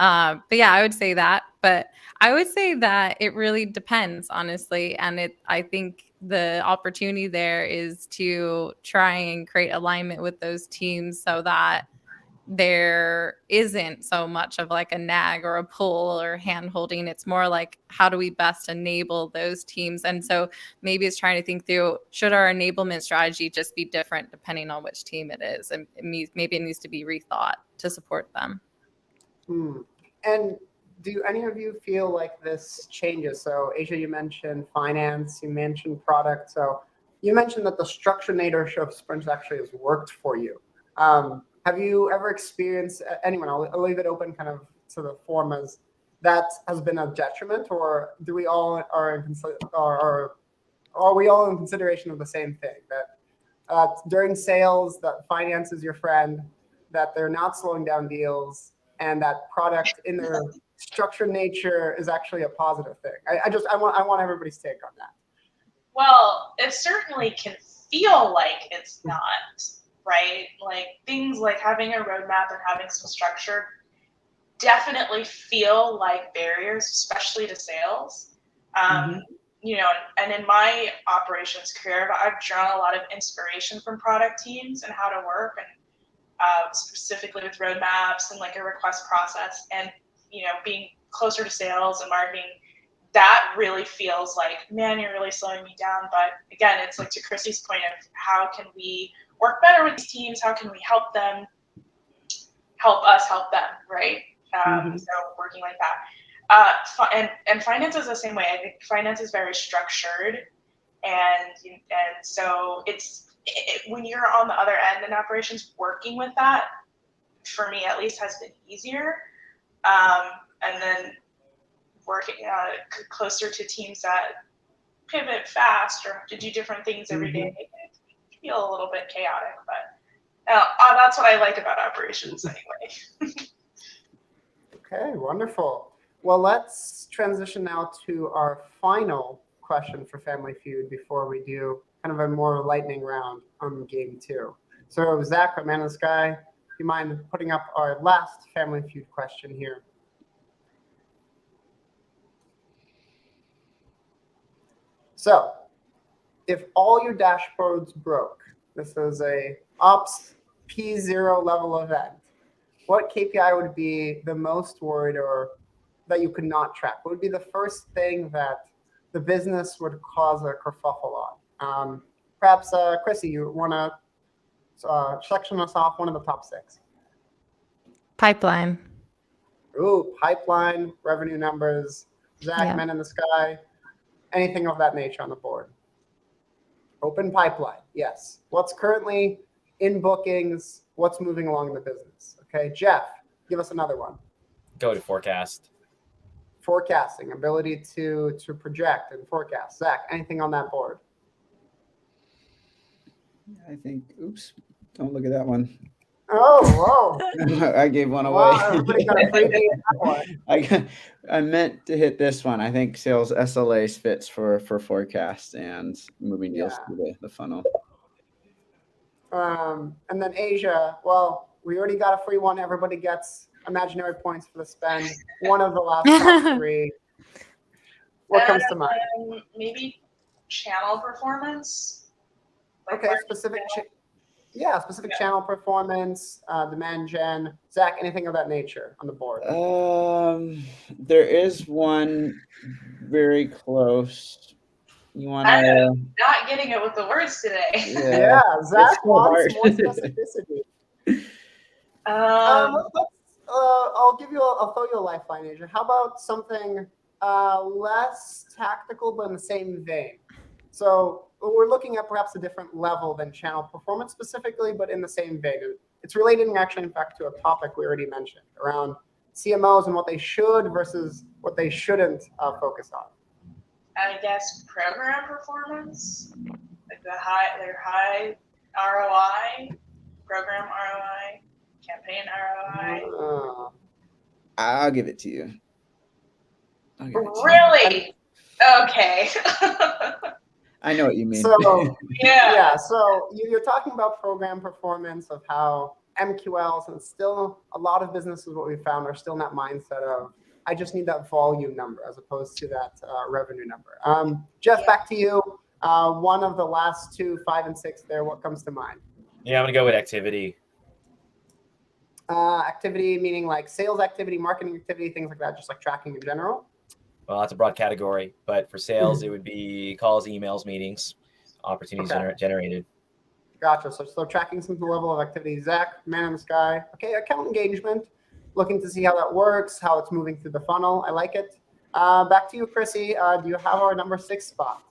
yeah, I would say that. But I would say that it really depends, honestly. And I think the opportunity there is to try and create alignment with those teams so that there isn't so much of a nag or a pull or hand holding. It's more how do we best enable those teams? And so maybe it's trying to think through, should our enablement strategy just be different depending on which team it is? And maybe it needs to be rethought to support them. And do any of you feel like this changes? So Asia, you mentioned finance, you mentioned product. So you mentioned that the structured nature of sprints actually has worked for you. have you ever experienced anyone? I'll leave it open, kind of to the form as that has been a detriment, or do we all are we all in consideration of the same thing, that during sales, that finance is your friend, that they're not slowing down deals, and that product in their structured nature is actually a positive thing? I want everybody's take on that. Well, it certainly can feel like it's not, right? Like things like having a roadmap and having some structure definitely feel like barriers, especially to sales. You know, and in my operations career, I've drawn a lot of inspiration from product teams and how to work, and specifically with roadmaps and like a request process, and you know, being closer to sales and marketing. That really feels like, man, you're really slowing me down. But again, it's like to Chrissy's point of how can we work better with these teams? How can we help them help us help them, right? So working like that. And finance is the same way. I think finance is very structured, and so when you're on the other end in operations, working with that, for me at least, has been easier. And then working closer to teams that pivot fast or have to do different things every day, it can feel a little bit chaotic, but that's what I like about operations anyway. Okay, wonderful. Well, let's transition now to our final question for Family Feud before we do kind of a more lightning round on game 2. So Zach, our man in the sky, do you mind putting up our last Family Feud question here? So, if all your dashboards broke, this is a ops P0 level event, what KPI would be the most worried or that you could not track? What would be the first thing that the business would cause a kerfuffle on? Perhaps, Chrissy, you want to section us off one of the top 6. Pipeline. Ooh, pipeline, revenue numbers, Zach, Yeah. men in the sky, anything of that nature on the board. Open pipeline, yes. What's currently in bookings? What's moving along in the business? Okay, Jeff, give us another one. Go to forecast. Forecasting, ability to project and forecast. Zach, anything on that board? I think, oops, don't look at that one. Oh, whoa. I gave one away. Wow, everybody got a freebie in that one. I meant to hit this one. I think sales SLAs fits for forecast and moving deals through the funnel. And then Asia, well, we already got a free one. Everybody gets imaginary points for the spend. One of the last top 3. What comes to mind? Maybe channel performance. Like Okay, specific channel performance, demand gen. Zach, anything of that nature on the board? There is one very close. You want to? Not getting it with the words today. Yeah, Zach wants more specificity. I'll throw you a lifeline, Asia. How about something less tactical but in the same vein? So we're looking at perhaps a different level than channel performance specifically, but in the same vein. It's relating actually, in fact, to a topic we already mentioned around CMOs and what they should versus what they shouldn't focus on. I guess program performance, like their high ROI, program ROI, campaign ROI. I'll give it to you. Really? Okay. I know what you mean. So yeah. So you're talking about program performance of how MQLs, and still a lot of businesses, what we found, are still in that mindset of I just need that volume number as opposed to that revenue number. Jeff, back to you. One of the last 2, 5 and 6 there. What comes to mind? Yeah, I'm gonna go with activity. Activity meaning like sales activity, marketing activity, things like that, just like tracking in general. Well, that's a broad category, but for sales, it would be calls, emails, meetings, opportunities generated. Gotcha. So tracking some level of activity. Zach, man in the sky. Okay, account engagement. Looking to see how that works, how it's moving through the funnel. I like it. Back to you, Chrissy. Do you have our number 6 spot?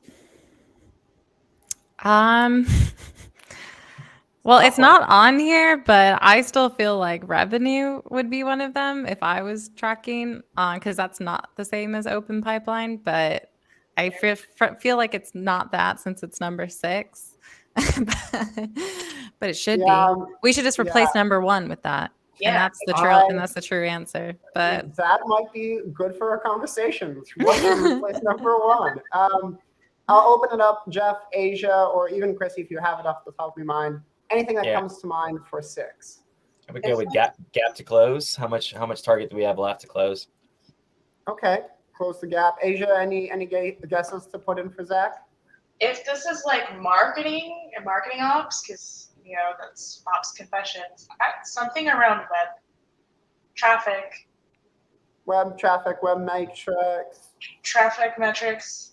Well, it's not on here, but I still feel like revenue would be one of them if I was tracking, because that's not the same as open pipeline. But I feel like it's not that since it's number 6, but it should be. We should just replace number 1 with that, and that's the true answer. But that might be good for a conversation. What replace number 1? I'll open it up, Jeff, Asia, or even Chrissy, if you have it off the top of your mind. Anything that comes to mind for 6? I would go with gap to close. How much target do we have left to close? Okay, close the gap. Asia, any guesses to put in for Zach? If this is like marketing and marketing ops, because that's ops confessions, something around web traffic. Web traffic, web metrics. Traffic metrics.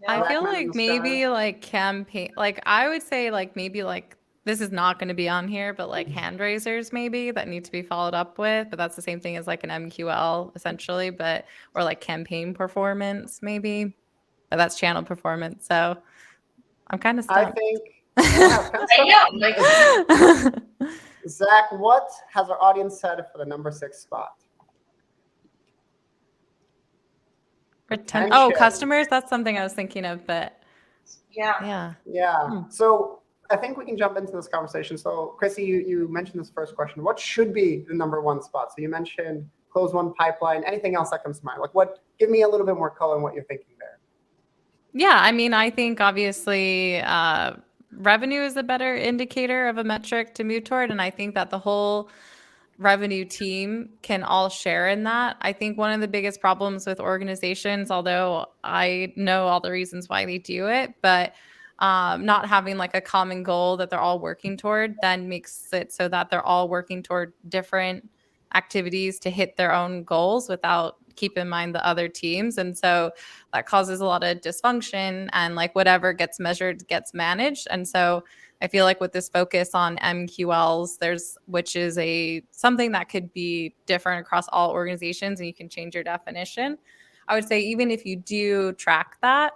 I feel like maybe like campaign, like I would say like maybe like this is not going to be on here, but like hand raisers maybe that need to be followed up with, but that's the same thing as like an MQL essentially, but or like campaign performance maybe, but that's channel performance. So I'm kind of stumped. I think Zach, what has our audience said for the number 6 spot? Retention. Oh, customers. That's something I was thinking of, but yeah. So I think we can jump into this conversation. So Chrissy, you mentioned this first question. What should be the number 1 spot? So you mentioned close 1 pipeline. Anything else that comes to mind? Like what? Give me a little bit more color on what you're thinking there. Yeah, I mean, I think obviously revenue is a better indicator of a metric to move toward, and I think that the whole revenue team can all share in that. I think one of the biggest problems with organizations, although I know all the reasons why they do it, but not having like a common goal that they're all working toward then makes it so that they're all working toward different activities to hit their own goals without keep in mind the other teams. And so that causes a lot of dysfunction, and like whatever gets measured gets managed. And so I feel like with this focus on MQLs, which is something that could be different across all organizations, and you can change your definition. I would say even if you do track that,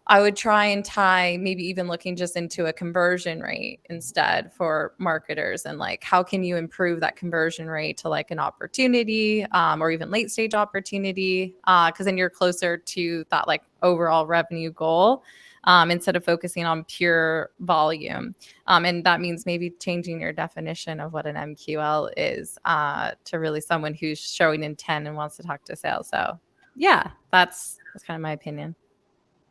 I would try and tie maybe even looking just into a conversion rate instead for marketers, and like how can you improve that conversion rate to like an opportunity or even late stage opportunity, because then you're closer to that like overall revenue goal instead of focusing on pure volume. And that means maybe changing your definition of what an MQL is to really someone who's showing intent and wants to talk to sales. So yeah, that's kind of my opinion.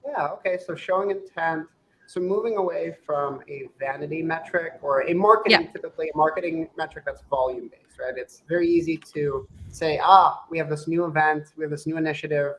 Yeah, okay, so showing intent. So moving away from a vanity metric or a marketing, typically a marketing metric that's volume-based, right? It's very easy to say, we have this new event, we have this new initiative.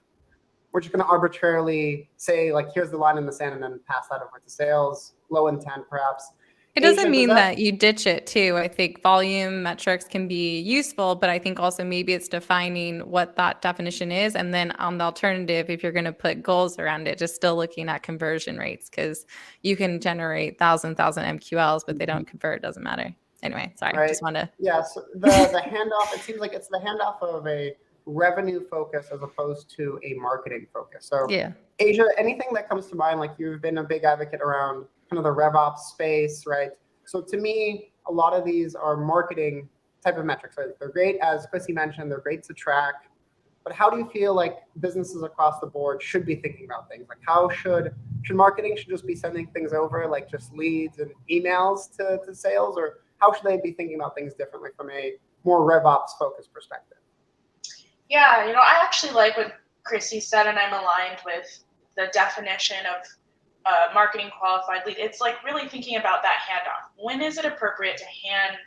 We're just going to arbitrarily say, like, here's the line in the sand and then pass that over to sales, low intent perhaps. It doesn't mean that you ditch it too. I think volume metrics can be useful, but I think also maybe it's defining what that definition is. And then on the alternative, if you're going to put goals around it, just still looking at conversion rates, because you can generate thousand MQLs, but they don't convert. It doesn't matter. Anyway, sorry. Right. Just wanted to. Yeah, so the handoff, it seems like it's the handoff of a revenue focus as opposed to a marketing focus. So yeah. Asia, anything that comes to mind, like you've been a big advocate around kind of the RevOps space, right? So to me, a lot of these are marketing type of metrics, right? They're great, as Chrissy mentioned, they're great to track. But how do you feel like businesses across the board should be thinking about things? Like how should marketing just be sending things over, like just leads and emails to sales? Or how should they be thinking about things differently from a more RevOps focused perspective? Yeah, I actually like what Chrissy said, and I'm aligned with the definition of marketing qualified lead. It's like really thinking about that handoff. When is it appropriate to hand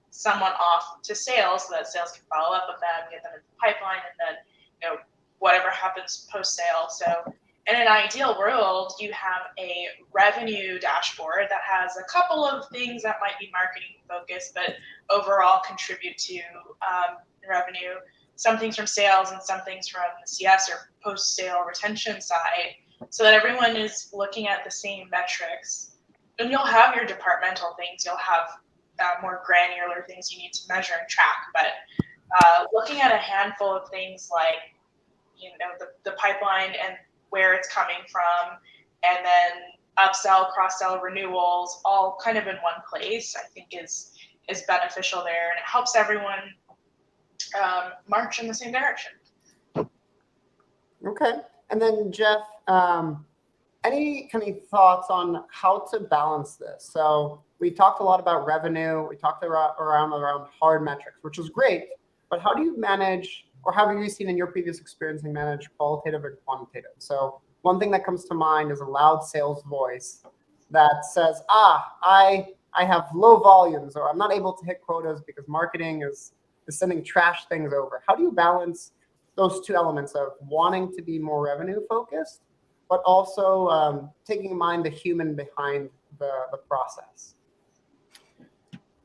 someone off to sales so that sales can follow up with them, get them in the pipeline, and then whatever happens post sale. So in an ideal world, you have a revenue dashboard that has a couple of things that might be marketing focused, but overall contribute to revenue. Some things from sales and some things from the CS or post sale retention side, so that everyone is looking at the same metrics. And you'll have your departmental things, you'll have more granular things you need to measure and track. But looking at a handful of things like, the pipeline and where it's coming from, and then upsell, cross-sell, renewals, all kind of in one place, I think is beneficial there, and it helps everyone march in the same direction. Okay. And then Jeff, any kind of thoughts on how to balance this? So we talked a lot about revenue. We talked around hard metrics, which is great. But how do you manage, or have you seen in your previous experience manage qualitative and quantitative? So one thing that comes to mind is a loud sales voice that says, I have low volumes, or I'm not able to hit quotas because marketing is sending trash things over. How do you balance those two elements of wanting to be more revenue focused, but also taking in mind the human behind the process?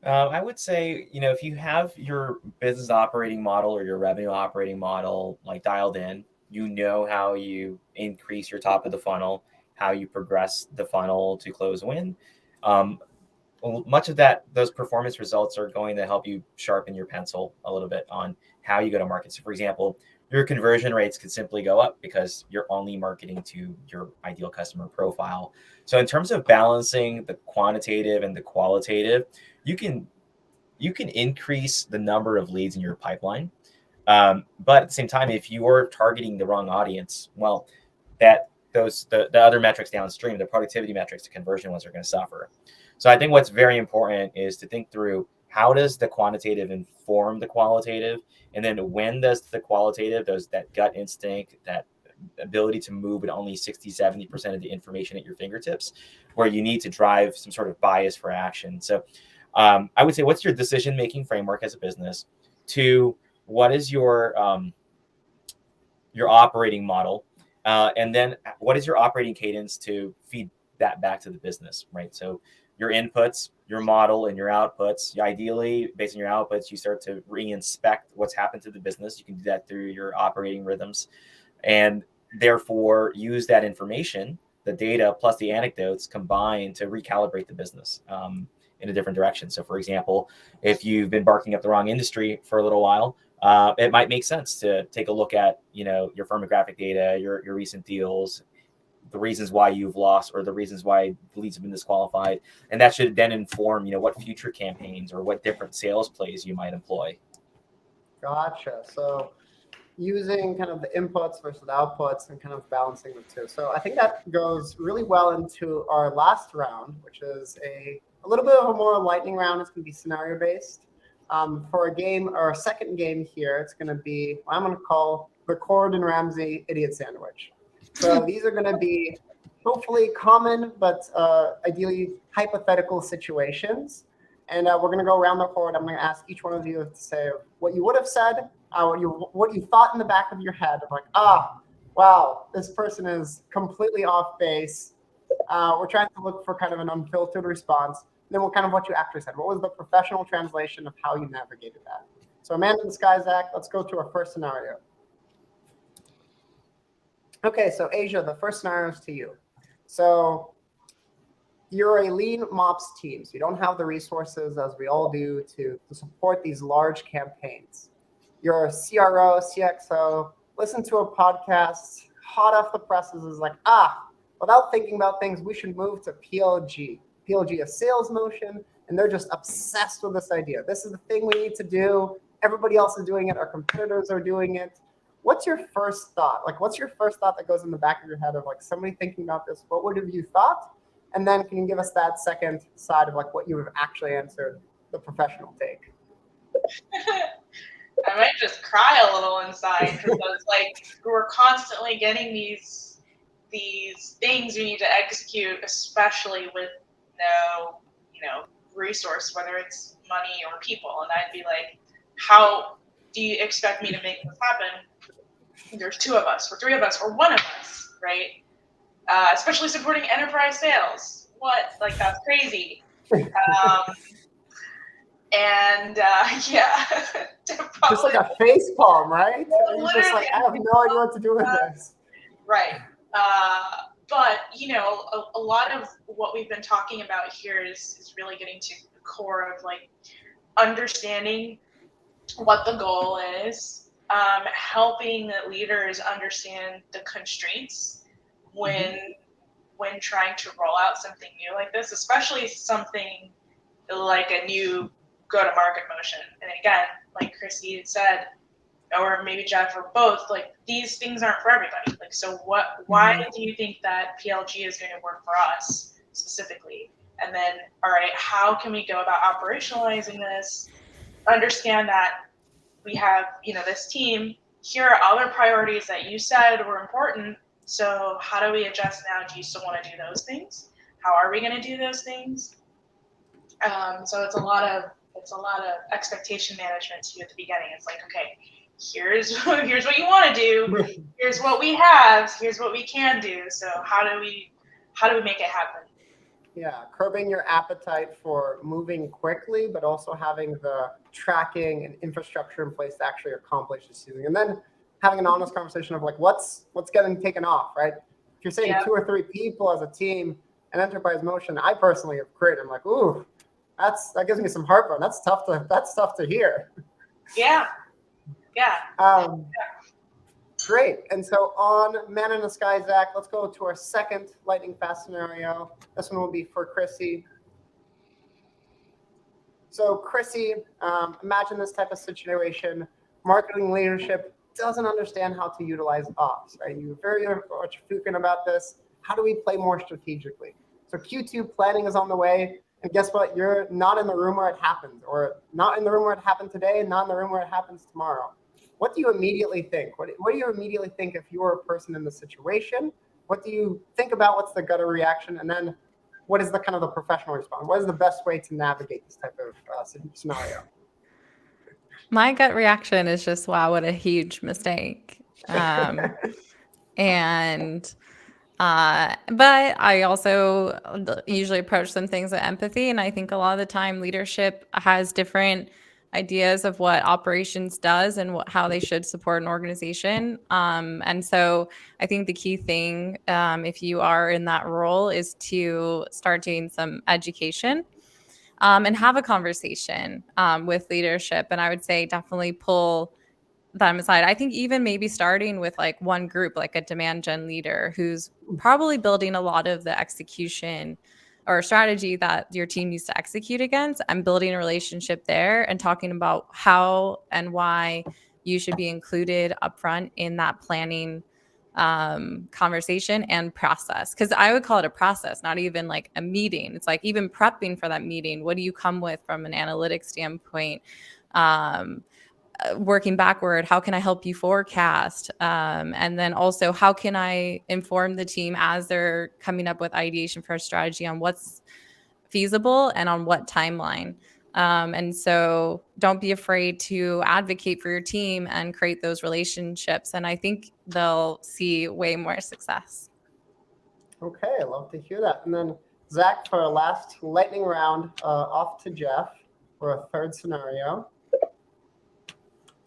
I would say, if you have your business operating model or your revenue operating model like dialed in, how you increase your top of the funnel, how you progress the funnel to close win. Much of those performance results are going to help you sharpen your pencil a little bit on how you go to market. So for example, your conversion rates could simply go up because you're only marketing to your ideal customer profile. So in terms of balancing the quantitative and the qualitative, you can increase the number of leads in your pipeline. But at the same time, if you're targeting the wrong audience, well, the other metrics downstream, the productivity metrics, the conversion ones, are going to suffer. So I think what's very important is to think through, how does the quantitative inform the qualitative? And then when does the qualitative, that gut instinct, that ability to move at only 60-70% of the information at your fingertips, where you need to drive some sort of bias for action? So I would say, what's your decision-making framework as a business? 2, what is your operating model? And then what is your operating cadence to feed that back to the business, right? So your inputs, your model, and your outputs. Ideally, based on your outputs, you start to re-inspect what's happened to the business. You can do that through your operating rhythms, and therefore use that information, the data plus the anecdotes combined, to recalibrate the business in a different direction. So for example, if you've been barking up the wrong industry for a little while, it might make sense to take a look at, your firmographic data, your recent deals, the reasons why you've lost, or the reasons why leads have been disqualified. And that should then inform, what future campaigns or what different sales plays you might employ. Gotcha. So using kind of the inputs versus the outputs and kind of balancing the two. So I think that goes really well into our last round, which is a little bit of a more lightning round. It's going to be scenario based. For a game, or a second game here, it's going to be what I'm going to call the Gordon Ramsay idiot sandwich. So these are going to be hopefully common, but ideally hypothetical situations. And we're going to go around the board. I'm going to ask each one of you to say what you would have said, what you thought in the back of your head of like, wow, this person is completely off base. We're trying to look for kind of an unfiltered response. And then what you actually said. What was the professional translation of how you navigated that? So Amanda and Skyzak, let's go to our first scenario. Okay, so Asia, the first scenario is to you. So you're a lean MOPs team, so you don't have the resources, as we all do, to support these large campaigns. You're a CRO, CXO, listen to a podcast, hot off the presses, is like, without thinking about things, we should move to PLG. PLG, a sales motion, and they're just obsessed with this idea. This is the thing we need to do. Everybody else is doing it. Our competitors are doing it. What's your first thought? What's your first thought that goes in the back of your head of somebody thinking about this? What would have you thought? And then can you give us that second side of what you have actually answered, the professional take? I might just cry a little inside, because we're constantly getting these things we need to execute, especially with no, resource, whether it's money or people. And I'd be like, how do you expect me to make this happen? There's 2 of us, or 3 of us, or 1 of us, right? Especially supporting enterprise sales. What? That's crazy. Yeah. Just like a face palm, right? You're just like, I have no idea what to do with this. Right. But, a lot of what we've been talking about here is really getting to the core of understanding what the goal is, helping leaders understand the constraints when when trying to roll out something new like this, especially something like a new go-to-market motion. And again, like Chrissy had said, or maybe Jeff or both, like these things aren't for everybody. Like, so why do you think that PLG is going to work for us specifically? And then, all right, how can we go about operationalizing this? Understand that we have, this team, here are other priorities that you said were important. So how do we adjust now? Do you still want to do those things? How are we going to do those things? So it's a lot of expectation management too at the beginning. It's like, okay, here's what you want to do. Here's what we have. Here's what we can do. So how do we make it happen? Yeah, curbing your appetite for moving quickly, but also having the tracking and infrastructure in place to actually accomplish this thing. And then having an honest conversation of like, what's getting taken off, right? If you're saying 2 or 3 people as a team, an enterprise motion, I personally have created, I'm like, ooh, that gives me some heartburn. That's tough to hear. Yeah. Great. And so on Man in the Sky, Zach, let's go to our second lightning fast scenario. This one will be for Chrissy. So Chrissy, imagine this type of situation. Marketing leadership doesn't understand how to utilize ops, right? You're very much thinking about this. How do we play more strategically? So Q2 planning is on the way. And guess what? You're not in the room where it happens, or not in the room where it happened today, and not in the room where it happens tomorrow. What do you immediately think? What do you immediately think if you're a person in the situation? What do you think about? What's the gut reaction? And then what is the kind of the professional response? What is the best way to navigate this type of scenario? My gut reaction is just, wow, what a huge mistake. But I also usually approach some things with empathy. And I think a lot of the time leadership has different ideas of what operations does and how they should support an organization. And so I think the key thing, if you are in that role, is to start doing some education and have a conversation with leadership. And I would say definitely pull them aside. I think even maybe starting with like one group, like a demand gen leader who's probably building a lot of the execution or strategy that your team needs to execute against, and building a relationship there and talking about how and why you should be included upfront in that planning conversation and process. Because I would call it a process, not even like a meeting. It's like even prepping for that meeting. What do you come with from an analytics standpoint? Working backward, how can I help you forecast? And then also, how can I inform the team as they're coming up with ideation for a strategy on what's feasible and on what timeline? And so don't be afraid to advocate for your team and create those relationships. And I think they'll see way more success. Okay, I love to hear that. And then Zach, for our last lightning round, off to Jeff for a third scenario.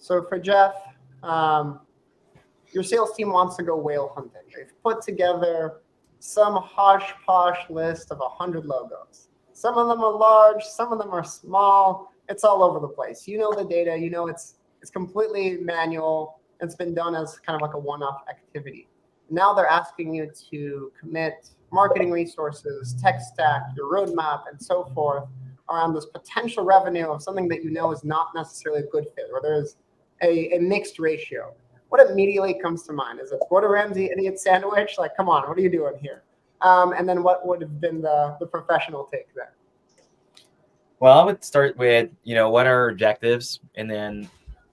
So for Jeff, your sales team wants to go whale hunting. They've put together some hodgepodge list of 100 logos. Some of them are large, some of them are small. It's all over the place. You know the data, you know it's completely manual. It's been done as kind of like a one-off activity. Now they're asking you to commit marketing resources, tech stack, your roadmap, and so forth around this potential revenue of something that you know is not necessarily a good fit, or there's a mixed ratio. What immediately comes to mind? Is it Gordon Ramsay idiot sandwich? Like, come on, what are you doing here? And then what would have been the professional take there? Well, I would start with, what are our objectives, and then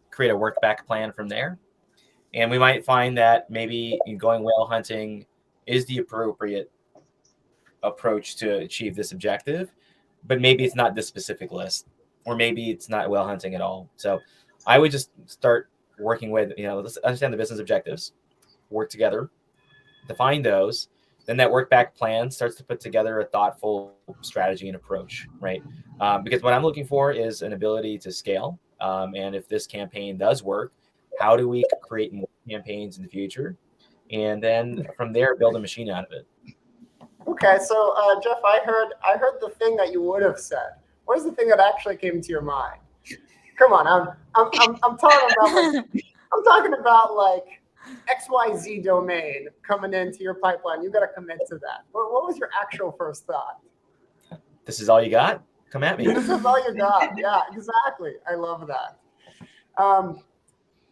create a work back plan from there. And we might find that maybe going whale hunting is the appropriate approach to achieve this objective, but maybe it's not this specific list, or maybe it's not whale hunting at all. So I would just start working with, let's understand the business objectives, work together, define those. Then that work back plan starts to put together a thoughtful strategy and approach, right? Because what I'm looking for is an ability to scale. And if this campaign does work, how do we create more campaigns in the future? And then from there, build a machine out of it. Okay, so Jeff, I heard the thing that you would have said. What is the thing that actually came to your mind? Come on, I'm talking about like XYZ domain coming into your pipeline. You got to commit to that. What was your actual first thought? This is all you got? Come at me. This is all you got. Yeah, exactly. I love that.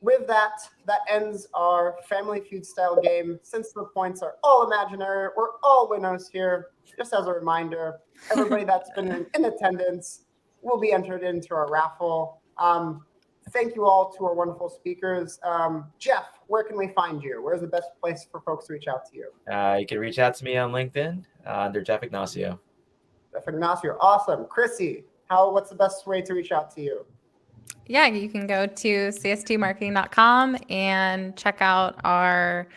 With that, that ends our Family Feud style game. Since the points are all imaginary, we're all winners here. Just as a reminder, everybody that's been in attendance will be entered into our raffle. Thank you all to our wonderful speakers. Jeff, where can we find you? Where's the best place for folks to reach out to you? You can reach out to me on LinkedIn under Jeff Ignacio. Jeff Ignacio, awesome. Chrissy, what's the best way to reach out to you? Yeah, you can go to cstmarketing.com and check out our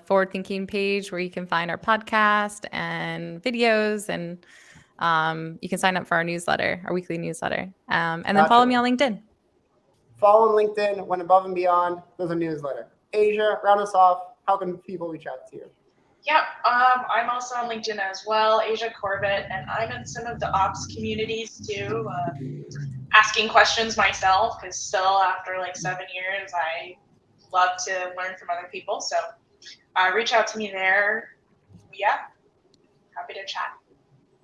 forward thinking page where you can find our podcast and videos, and you can sign up for our newsletter, our weekly newsletter. And then follow me on LinkedIn. Follow on LinkedIn, Went Above and Beyond. There's a newsletter. Asia, round us off. How can people reach out to you? Yep, I'm also on LinkedIn as well, Asia Corbett, and I'm in some of the ops communities too, asking questions myself, because still after like 7 years, I love to learn from other people. So reach out to me there. Yeah, happy to chat.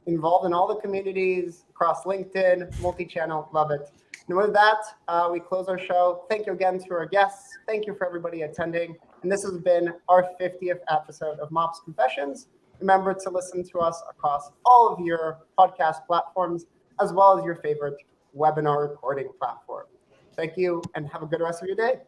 Involved in all the communities across LinkedIn, multi-channel, love it. And with that, we close our show. Thank you again to our guests. Thank you for everybody attending. And this has been our 50th episode of MOPS Confessions. Remember to listen to us across all of your podcast platforms, as well as your favorite webinar recording platform. Thank you, and have a good rest of your day.